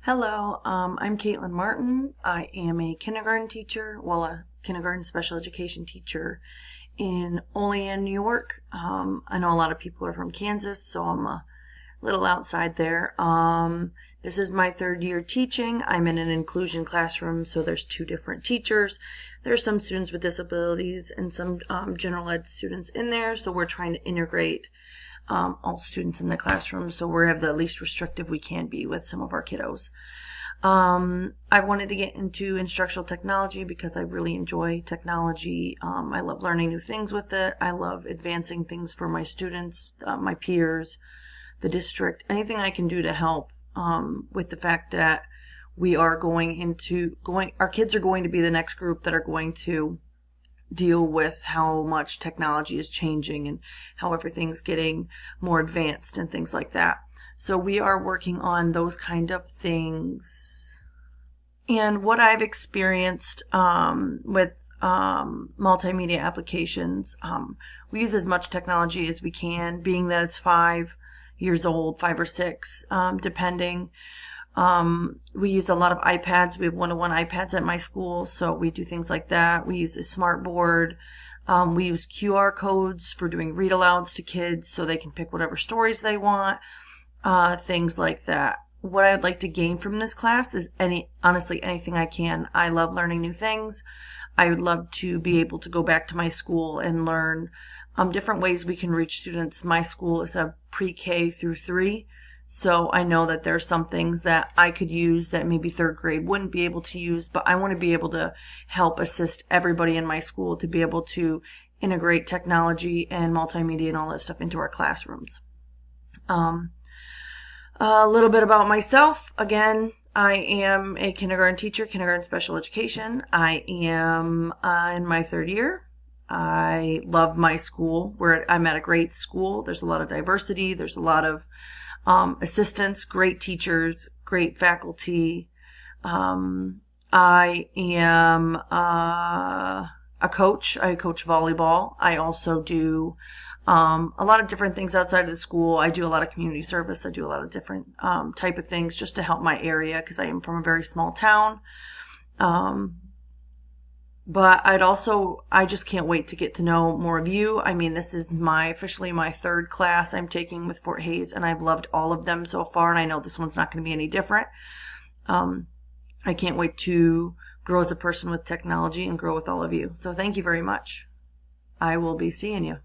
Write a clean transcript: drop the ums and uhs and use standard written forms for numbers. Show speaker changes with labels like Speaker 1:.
Speaker 1: Hello, I'm Caitlin Martin. I am a kindergarten teacher, a kindergarten special education teacher in Olean, New York. I know a lot of people are from Kansas, so I'm a little outside there. This is my third year teaching. I'm in an inclusion classroom, so there's two different teachers. There's some students with disabilities and some general ed students in there, so we're trying to integrate all students in the classroom, so we have the least restrictive we can be with some of our kiddos. I wanted to get into instructional technology because I really enjoy technology. I love learning new things with it. I love advancing things for my students, my peers, the district, anything I can do to help with the fact that our kids are going to be the next group that are going to deal with how much technology is changing and how everything's getting more advanced and things like that. So we are working on those kind of things. And what I've experienced with multimedia applications, we use as much technology as we can, being that it's 5 years old, 5 or 6, depending. We use a lot of iPads. We have one-to-one iPads at my school, so we do things like that. We use a smart board. We use QR codes for doing read-alouds to kids so they can pick whatever stories they want, things like that. What I'd like to gain from this class is honestly, anything I can. I love learning new things. I would love to be able to go back to my school and learn different ways we can reach students. My school is a pre-K through 3. So I know that there are some things that I could use that maybe third grade wouldn't be able to use, but I want to be able to help assist everybody in my school to be able to integrate technology and multimedia and all that stuff into our classrooms. A little bit about myself. Again, I am a kindergarten teacher, kindergarten special education. I am in my third year. I love my school. I'm at a great school. There's a lot of diversity. There's a lot of assistants, great teachers, great faculty. I am a coach. I coach volleyball. I also do a lot of different things outside of the school. I do a lot of community service. I do a lot of different type of things just to help my area because I am from a very small town. But I just can't wait to get to know more of you. I mean, this is officially my third class I'm taking with Fort Hays, and I've loved all of them so far, and I know this one's not going to be any different. I can't wait to grow as a person with technology and grow with all of you. So thank you very much. I will be seeing you.